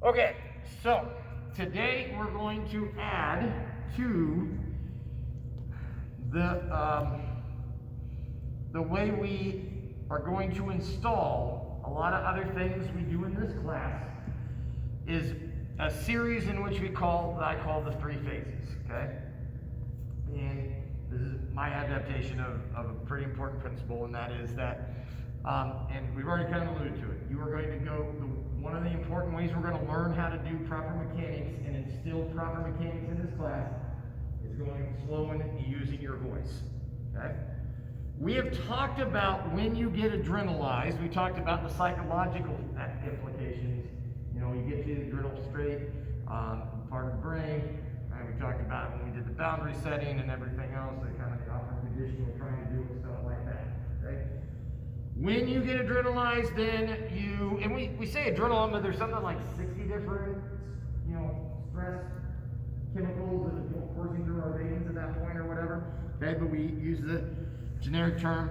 Okay, so today we're going to add to the way we are going to install a lot of other things we do in this class is a series in which I call the three phases, okay? And this is my adaptation of a pretty important principle, and that is that, and we've already kind of alluded to it, you are going to go, one of the important ways we're going to learn how to do proper mechanics and instill proper mechanics in this class is going slow and using your voice, okay? We have talked about when you get adrenalized, we talked about the psychological implications. You know, you get the adrenal straight, part of the brain, and we talked about it when we did the boundary setting and everything else, the kind of the operant condition we're trying to do and stuff like that, right? When you get adrenalized, then you, and we say adrenaline, but there's something like 60 different, stress chemicals that are coursing through our veins at that point or whatever, okay? But we use the generic term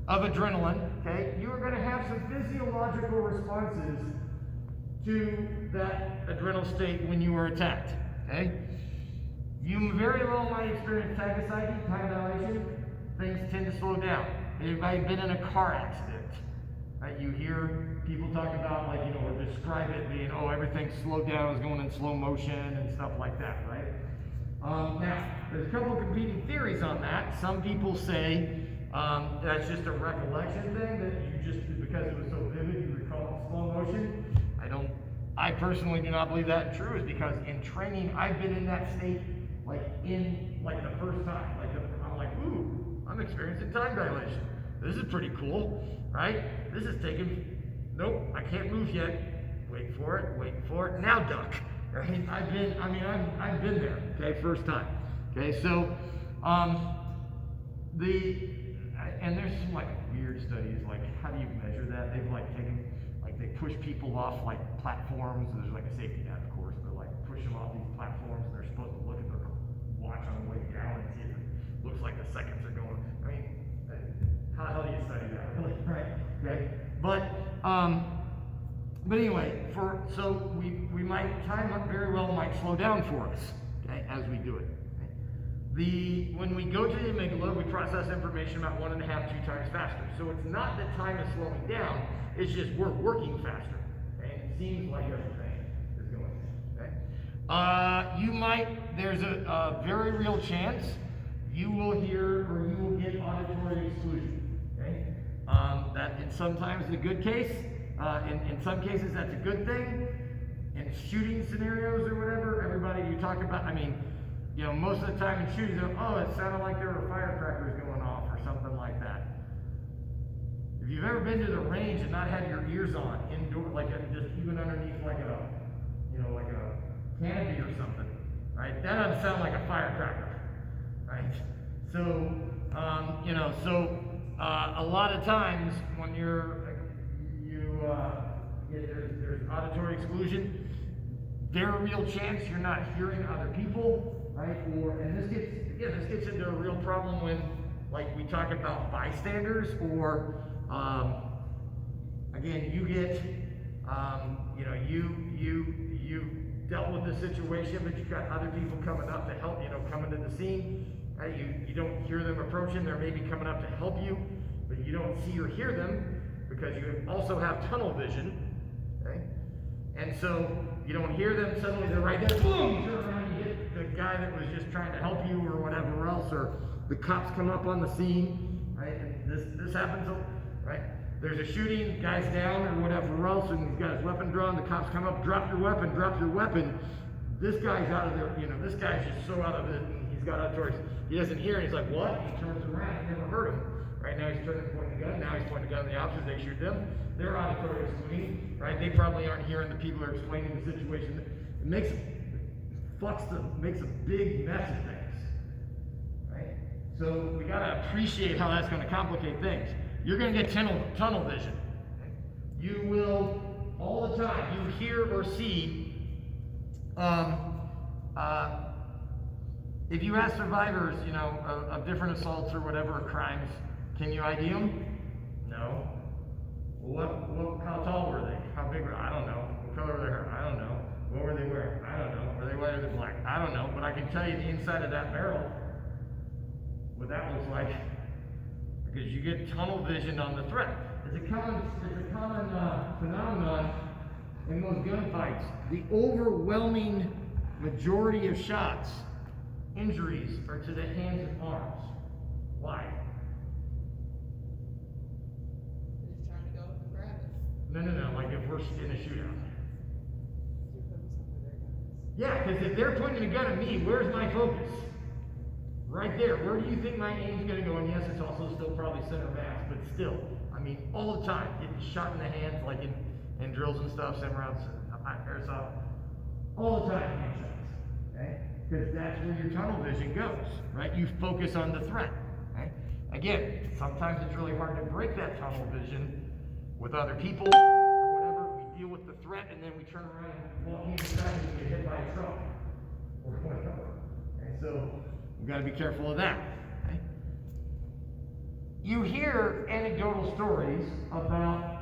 of adrenaline, okay? You are going to have some physiological responses to that adrenal state when you are attacked, okay? You very well might experience tachycardia, time dilation. Things tend to slow down. Anybody been in a car accident? Right? You hear people talk about, or describe it being, everything slowed down, is going in slow motion and stuff like that, right? Now, there's a couple of competing theories on that. Some people say that's just a recollection thing, that you just, because it was so vivid, you recall it in slow motion. I personally do not believe that's true, is because in training, I've been in that state, the first time. I'm like, ooh, I'm experiencing time dilation. This is pretty cool, right? This is taking, nope, I can't move yet. Wait for it, now duck. Right? I've been there, okay, first time. Okay, so, and there's some weird studies, how do you measure that? They've taken, they push people off platforms. There's a safety net, of course, but push them off these platforms, and they're supposed to look at their watch on the way down and see if it looks like the seconds are going. I mean, how the hell do you study that, really? Right? Okay. But anyway, so we might time up very well might slow down for us, okay, as we do it. Okay? When we go to the amygdala, we process information about 1.5, 2 times faster. So it's not that time is slowing down, it's just we're working faster. Okay? It seems like everything is going. Okay? There's a very real chance you will hear or you will get auditory exclusion. Okay? That in sometimes a good case, in some cases that's a good thing. In shooting scenarios or whatever, everybody you talk about, most of the time in shooting, it sounded like there were firecrackers going off or something like that. If you've ever been to the range and not had your ears on indoor, just even underneath a canopy or something, right? That doesn't sound like a firecracker, right? So, a lot of times when there's auditory exclusion, there's a real chance you're not hearing other people, right? And this gets into a real problem when, we talk about bystanders, or again, you get, you dealt with the situation, but you've got other people coming up to help, coming to the scene. Right? You don't hear them approaching. They're maybe coming up to help you, but you don't see or hear them because you also have tunnel vision. Okay? And so you don't hear them. Suddenly they're right there. Boom! You turn around, you hit the guy that was just trying to help you or whatever else, or the cops come up on the scene. Right? And this happens. Right? There's a shooting, guy's down or whatever else, and he's got his weapon drawn. The cops come up, drop your weapon. This guy's out of there. This guy's just so out of it. He's got auditory. He doesn't hear, and he's like, what? He turns around, he never heard him. Right now he's turning, pointing the gun. Now he's pointing the gun at the officers. They shoot them. They're auditory excluding, right? They probably aren't hearing the people who are explaining the situation. It makes a big mess of things, right? So we gotta appreciate how that's going to complicate things. You're going to get tunnel vision. Okay? You will all the time. You hear or see. If you ask survivors, of different assaults or whatever crimes, can you ID them? No. Well, how tall were they? How big were they? I don't know. What color were their hair? I don't know. can tell you the inside of that barrel, what that looks like, because you get tunnel vision on the threat. It's a common phenomenon in most gunfights. The overwhelming majority of shots, injuries, are to the hands and arms. Why? They're just trying to go and grab it. No. Like if we're in a shootout. You're putting something there, guys. Yeah, because if they're pointing a gun at me, where's my focus? Right there. Where do you think my aim's going to go? And yes, it's also still probably center mass, but still, I mean, all the time, getting shot in the hands, like in drills and stuff, sim rounds, airsoft, all the time, hand shots, okay? Because that's where your tunnel vision goes, right? You focus on the threat, okay? Again, sometimes it's really hard to break that tunnel vision with other people or whatever. We deal with the threat, and then we turn around and walk inside and get hit by a truck or whatever. And so we've got to be careful of that. Okay? You hear anecdotal stories about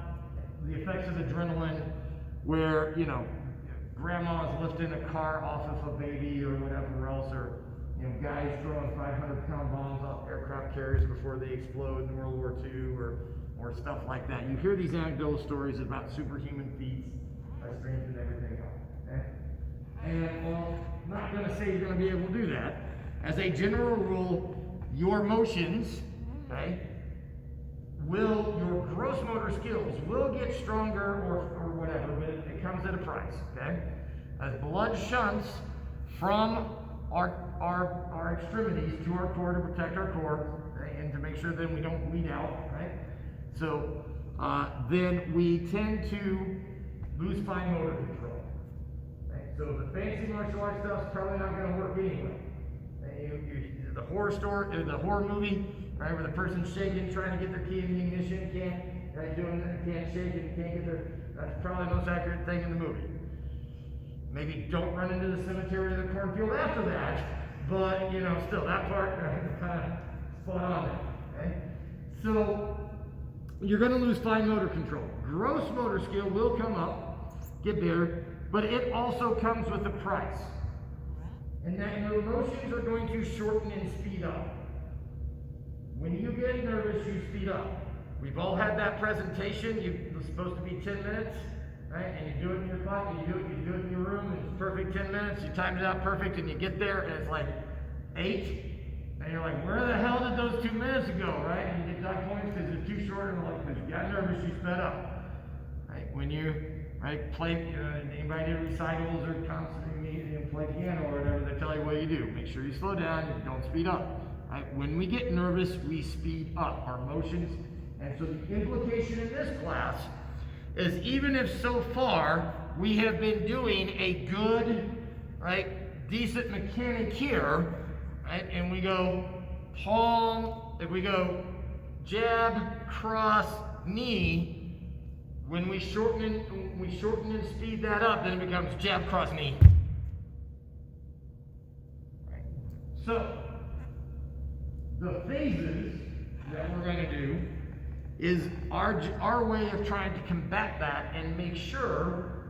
the effects of adrenaline where, you know, grandma's lifting a car off of a baby or whatever else, or, you know, guys throwing 500-pound bombs off aircraft carriers before they explode in World War II, or stuff like that. You hear these anecdotal stories about superhuman feats by strength and everything else. Okay? And, well, I'm not going to say you're going to be able to do that. As a general rule, your motions, okay, your gross motor skills will get stronger or whatever, but it comes at a price, okay? As blood shunts from our extremities to our core to protect our core, okay, and to make sure then we don't bleed out, right? So then we tend to lose fine motor control. Okay? So the fancy martial arts stuff is probably not going to work anyway. The horror story, the horror movie, right, where the person's shaking, trying to get their key in the ignition, can't shake and can't get their. That's probably the most accurate thing in the movie. Maybe don't run into the cemetery or the cornfield after that, but you know, still that part kind of spot on there. Okay? So you're going to lose fine motor control. Gross motor skill will come up, get better, but it also comes with a price. And that your motions are going to shorten and speed up. When you get nervous, you speed up. We've all had that presentation. It's supposed to be 10 minutes, right? And you do it in your clock, you do it in your room, and it's perfect 10 minutes. You timed it out perfect, and you get there, and it's like 8. And you're like, where the hell did those 2 minutes go, right? And you get dot points because it's too short, and like, because you got nervous, you sped up, right? When you play, anybody do recitals or concerts, play piano or whatever, they tell you what you do. Make sure you slow down, you don't speed up. Right? When we get nervous, we speed up our motions. And so the implication in this class is, even if so far we have been doing a good, right, decent mechanic here, right, and we go palm, if we go jab, cross, knee, when we shorten and speed that up, then it becomes jab, cross, knee. So, the phases that we're going to do is our way of trying to combat that and make sure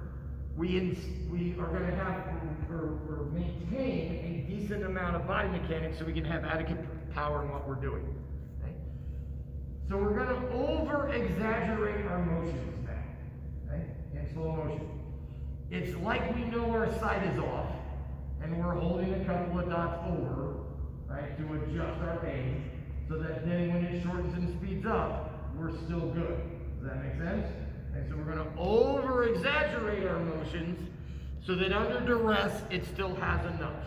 we are going to have or maintain a decent amount of body mechanics so we can have adequate power in what we're doing. Okay? So we're going to over-exaggerate our motions now, okay, in slow motion. It's like we know our sight is off, and we're holding a couple of dots over, right, to adjust our aim, so that then when it shortens and speeds up, we're still good. Does that make sense? And so we're going to over-exaggerate our motions so that under duress, it still has enough.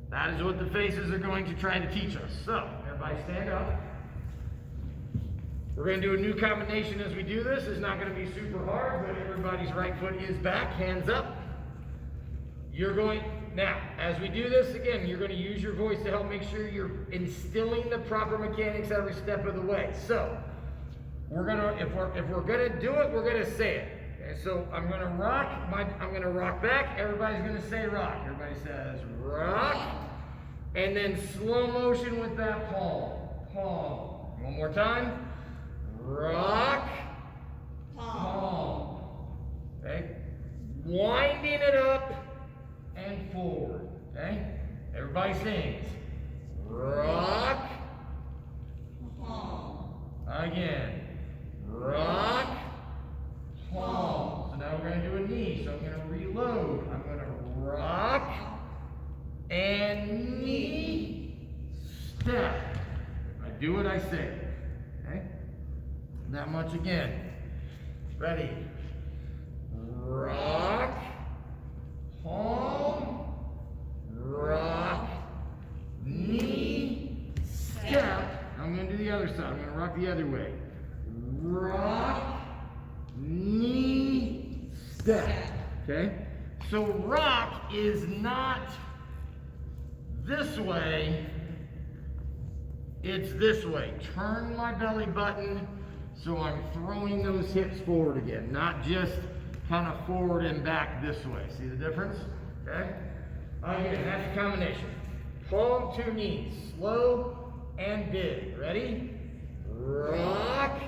That is what the phases are going to try to teach us. So, everybody stand up. We're going to do a new combination as we do this. It's not going to be super hard, but everybody's right foot is back, hands up. Now, as we do this, again, you're going to use your voice to help make sure you're instilling the proper mechanics every step of the way. So, if we're going to do it, we're going to say it. Okay, so I'm going to rock. I'm going to rock back. Everybody's going to say rock. Everybody says rock. And then slow motion with that palm. Palm. One more time. Rock. Palm. Okay. Winding it up and forward. Okay? Everybody sings. Rock. Palm. Again. Rock. Palm. So now we're going to do a knee. So I'm going to reload. I'm going to rock and knee step. I do what I say. Okay? That much again. Ready? Rock. Palm. Rock. Knee step. I'm going to do the other side. I'm going to rock the other way. Rock. Knee step. Okay? So rock is not this way, it's this way. Turn my belly button so I'm throwing those hips forward again, not just kind of forward and back this way. See the difference? Okay? Again, that's a combination. Palm to knees, slow and big. Ready? Rock.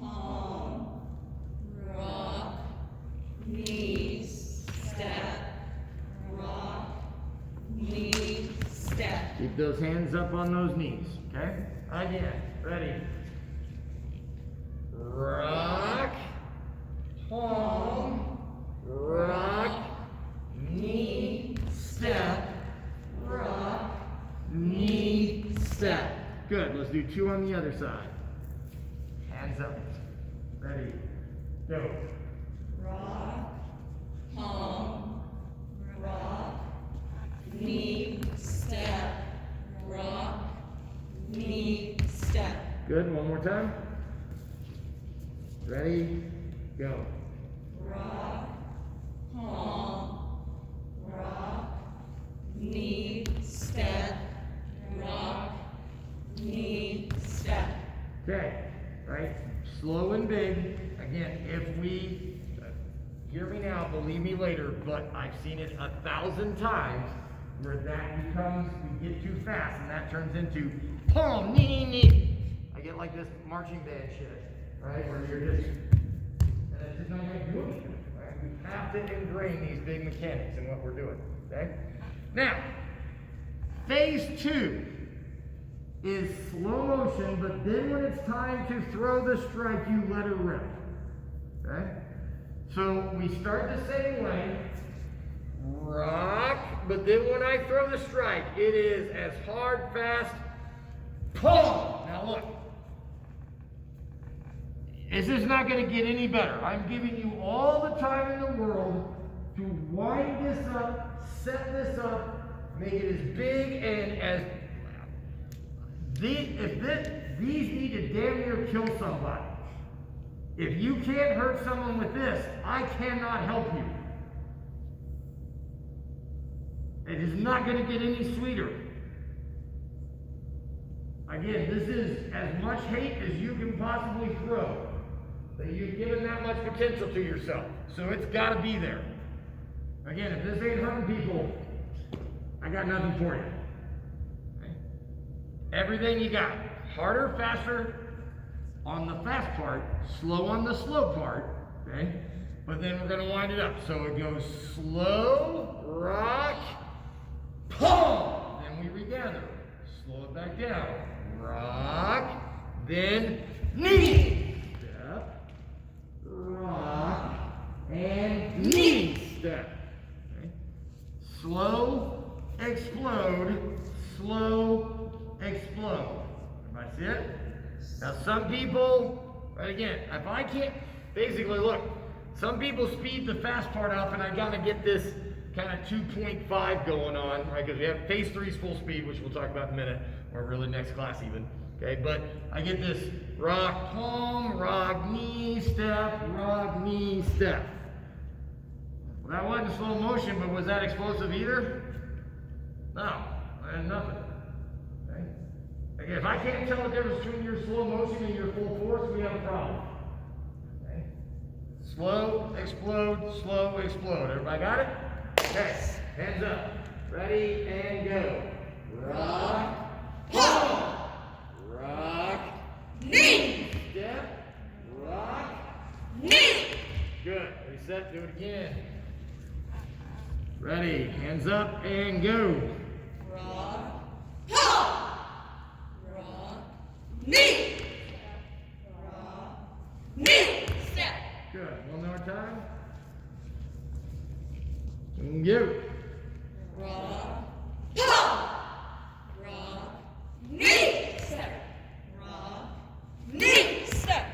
Palm. Rock. Knees. Step. Rock. Knee. Step. Keep those hands up on those knees. Okay? Again. Ready? Rock. Palm. Rock. Knee. Step. Rock. Knee. Step. Good. Let's do two on the other side. Hands up. Ready? Go. Rock. Palm. Rock. Knee. Step. Rock. Knee. Step. Good. One more time. Ready? Go. Rock. Palm. Rock. Knee. Step. Rock. Knee. Step. Okay. Right? Slow and big. Again, if we, hear me now, believe me later, but I've seen it 1,000 times where that becomes, we get too fast and that turns into palm, knee, knee. I get like this marching band shit, right? Where you're just, and it's just not going to do anything, right? We have to ingrain these big mechanics in what we're doing, okay? Now, phase 2 is slow motion, but then when it's time to throw the strike, you let it rip. Okay? So we start the same way, rock, but then when I throw the strike, it is as hard, fast, palm. Now look, this is not going to get any better. I'm giving you all the time in the world to wind this up, set this up, make it as big and as these need to damn near kill somebody. If you can't hurt someone with this, I cannot help you. It is not going to get any sweeter. Again, this is as much hate as you can possibly throw. That you've given that much potential to yourself. So it's got to be there. Again, if this ain't hurting people, I got nothing for you. Everything you got. Harder, faster on the fast part, slow on the slow part, okay? But then we're going to wind it up. So it goes slow, rock, palm. Then we regather. Slow it back down. Rock, then knee. Step, rock, and knee step. Okay? Slow, explode, slow, explode. Everybody see it? Now some people, right again, if I can't, basically look, some people speed the fast part up and I gotta get this kind of 2.5 going on, right? Because we have phase 3's full speed, which we'll talk about in a minute, or really next class even. Okay, but I get this rock, palm, rock, knee, step, rock, knee, step. Well, that wasn't slow motion, but was that explosive either? No, I had nothing. Okay, if I can't tell the difference between your slow motion and your full force, we have a problem. Okay? Slow, explode. Everybody got it? Okay, hands up. Ready, and go. Rock, palm. Rock, knee. Step, rock, knee. Good. Reset, do it again. Ready, hands up and go. Rock, ha! Rock, knee. Rock, knee. Step. Good. One more time. And go. Rock, ha! Rock, knee. Step. Rock, knee. Step.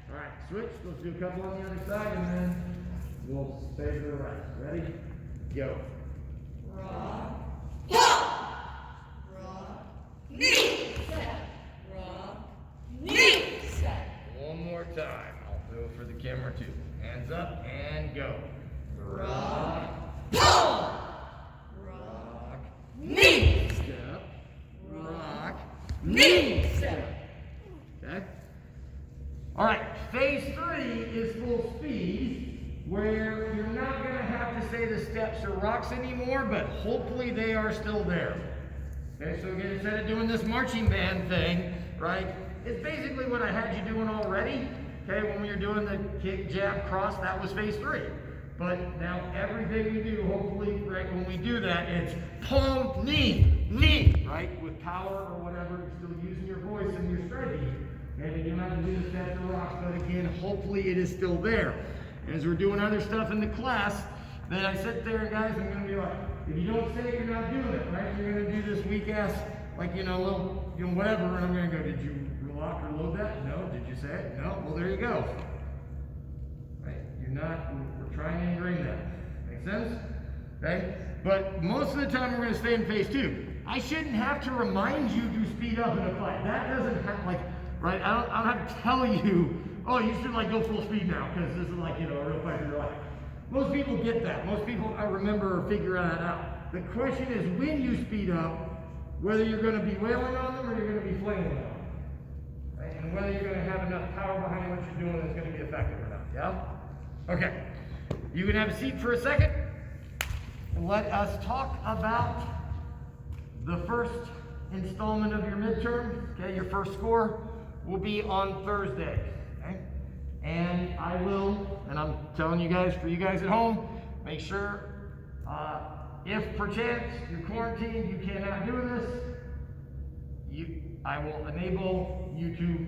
All right, switch. Let's do a couple on the other side, and then we'll stay to the right. Ready? Go. Rock, ha! Rock, knee. Step. Rock, knee. Step. One more time. I'll do it for the camera too. Hands up and go. Rock, ha! Rock, knee. Step. Rock. Knee. Step. Okay. All right. Phase 3 is full speed, where you're not going to have to say the steps or rocks anymore, but hopefully they are still there. Okay. So again, instead of doing this marching band thing, right? It's basically what I had you doing already. Okay. When we were doing the kick, jab, cross, that was phase 3. But now everything we do, hopefully, right, when we do that, it's palm, knee, knee, right? With power or whatever, you're still using your voice and your striking. And you don't have to do the steps or rocks, but again, hopefully it is still there. As we're doing other stuff in the class, then I sit there, guys, I'm going to be like, if you don't say it, you're not doing it, right? You're going to do this weak ass, like, little, whatever, and I'm going to go, did you lock or load that? No. Did you say it? No. Well, there you go. Right? We're trying to ingrain that. Make sense? Okay? But most of the time, we're going to stay in phase 2. I shouldn't have to remind you to speed up in a fight. That doesn't have, right? I don't have to tell you, oh, you should go full speed now, because this is a real fight in your life. Most people get that. Most people, I remember, or figure that out. The question is when you speed up, whether you're going to be wailing on them or you're going to be flailing on them. Right? And whether you're going to have enough power behind what you're doing that's going to be effective or not. Yeah? Okay. You can have a seat for a second. And let us talk about the first installment of your midterm. Okay, your first score will be on Thursday. Okay? And I will, and I'm telling you guys, for you guys at home, make sure, if perchance you're quarantined, you cannot do this, I will enable you to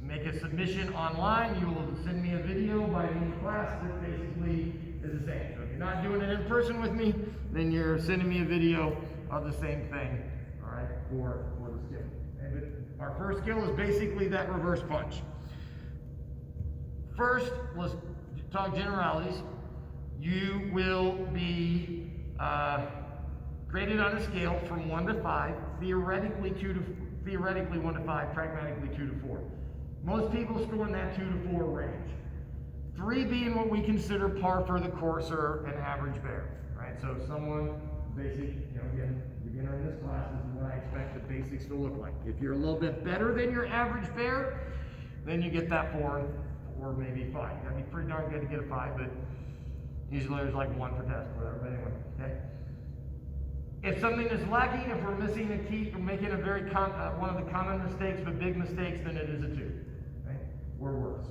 make a submission online. You will send me a video by the end of class that basically is the same. So if you're not doing it in person with me, then you're sending me a video of the same thing, all right, for the skill. And our first skill is basically that reverse punch. First, let's talk generalities. You will be graded on a scale from 1 to 5, theoretically 1 to 5, pragmatically 2 to 4. Most people score in that 2 to 4 range. 3 being what we consider par for the course or an average bear, right? So someone basic, again, beginner in this class, this is what I expect the basics to look like. If you're a little bit better than your average bear, then you get that 4 or maybe 5. That'd be pretty darn good to get a 5, but usually there's 1 per test, whatever. But anyway, okay. If something is lacking, if we're missing a key, or making a very one of the common mistakes, but big mistakes, then it is a 2, okay? Or worse.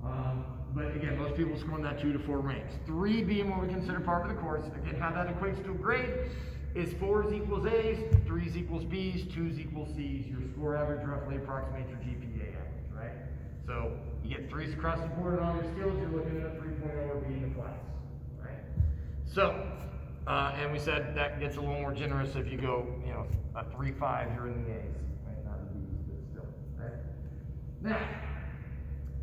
Okay? But again, most people score in that 2 to 4 range. 3 being what we consider par for the course. Again, how that equates to a grade is 4s equals A's, 3s equals B's, 2s equals C's. Your score average roughly approximates your GPA average, right? So you get 3s across the board on all your skills, you're looking at a 3.0 or B in the class, right? So, and we said that gets a little more generous if you go, a 3.5, you're in the A's, right? Not the B's, but still, right? Now,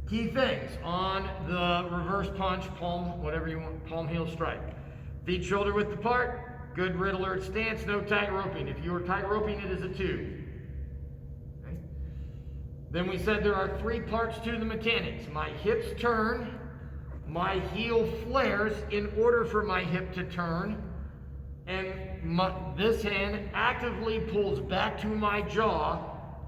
key things on the reverse punch, palm, whatever you want, palm heel strike. Feet shoulder width apart, good riddler stance, no tight roping. If you are tight roping, it is a 2. Okay? Then we said there are 3 parts to the mechanics. My hips turn, my heel flares in order for my hip to turn, and this hand actively pulls back to my jaw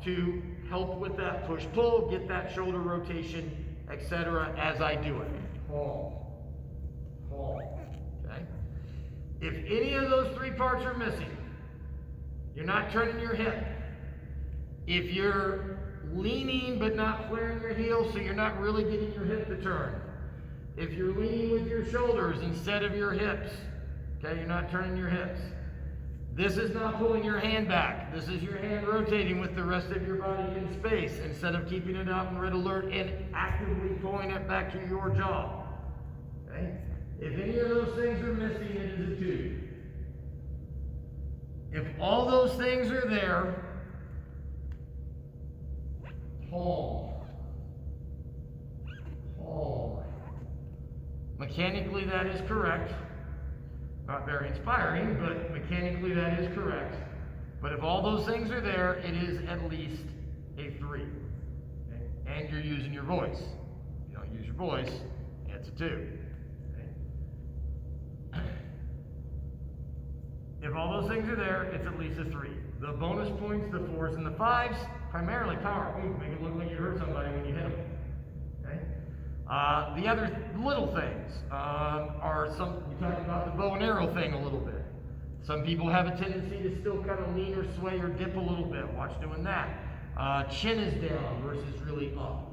to help with that push-pull, get that shoulder rotation, etc. as I do it. Palm. Okay? If any of those 3 parts are missing, you're not turning your hip. If you're leaning but not flaring your heel, so you're not really getting your hip to turn. If you're leaning with your shoulders instead of your hips, Okay, you're not turning your hips. This is not pulling your hand back. This is your hand rotating with the rest of your body in space instead of keeping it out in red alert and actively pulling it back to your jaw. Okay? If any of those things are missing, it is a 2. If all those things are there, palm. Mechanically, that is correct. Not very inspiring, but mechanically that is correct. But if all those things are there, it is at least a 3. Okay? And you're using your voice. If you don't use your voice, it's a 2. Okay? If all those things are there, it's at least a 3. The bonus points, the 4s and the 5s, primarily power. Ooh, make it look like you hurt somebody when you hit them. Okay? The other little things are some, we talked about the bow and arrow thing a little bit. Some people have a tendency to still kind of lean or sway or dip a little bit. Watch doing that. Chin is down versus really up.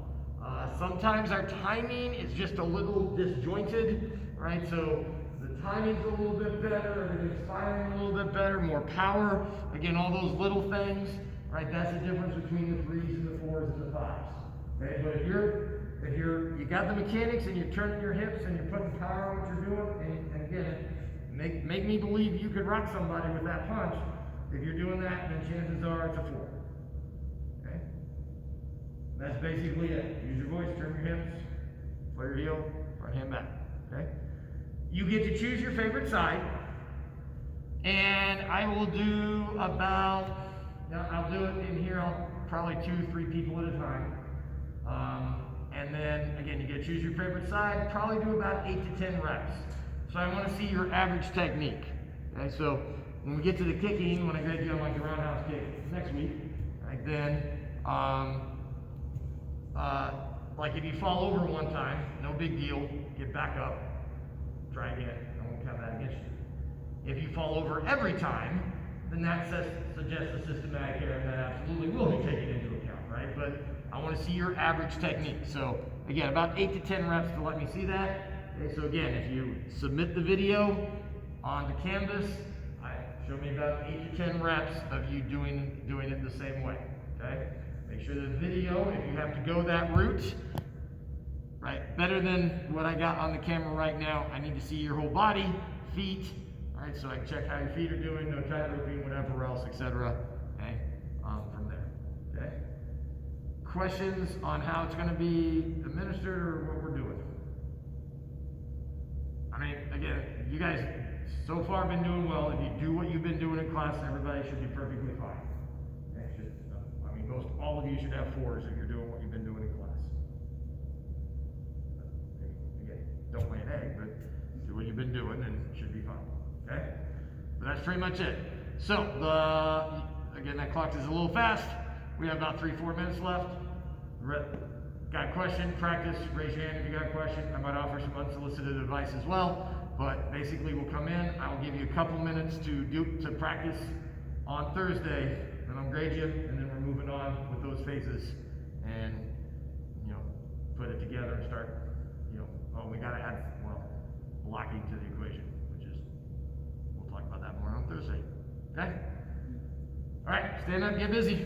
Sometimes our timing is just a little disjointed, right? So the timing's a little bit better, everything's firing a little bit better, more power. Again, all those little things, right? That's the difference between the 3s and the 4s and the 5s. Okay, but if you got the mechanics and you're turning your hips and you're putting power on what you're doing, and again, make me believe you could rock somebody with that punch. If you're doing that, then chances are it's a 4. Okay? That's basically it. Use your voice, turn your hips, play your heel, front hand back. Okay? You get to choose your favorite side, and I will do about, I'll do it in here, probably 2-3 people at a time. And then, again, you get to choose your favorite side, probably do about 8 to 10 reps. So I want to see your average technique. Okay, so when we get to the kicking, when I grade you on like the roundhouse kick next week, right, then, like if you fall over one time, no big deal, get back up, try again, I won't count that against you. If you fall over every time, then that suggests a systematic error, and that absolutely will be taken into account, right? But I want to see your average technique. So again, about 8 to 10 reps to let me see that. Okay, so again, if you submit the video onto Canvas, show me about 8 to 10 reps of you doing it the same way. Okay? Make sure the video, if you have to go that route, right, better than what I got on the camera right now, I need to see your whole body, feet, all right, so I can check how your feet are doing, no tight roping, whatever else, etc. Okay, from there. Okay. Questions on how it's going to be administered or what we're doing? I mean, again, you guys so far been doing well. If you do what you've been doing in class, everybody should be perfectly fine. Okay, I mean, all of you should have 4s if you're doing what you've been doing in class. Again, don't lay an egg, but do what you've been doing and it should be fine. Okay? But that's pretty much it. So, again, that clock is a little fast. We have about 3-4 minutes left. Got a question, practice, raise your hand if you got a question. I might offer some unsolicited advice as well, but basically we'll come in, I'll give you a couple minutes to practice on Thursday, then I'll grade you, and then we're moving on with those phases and, put it together and start, we gotta add, blocking to the equation, which is, we'll talk about that more on Thursday. Okay? All right, stand up, get busy.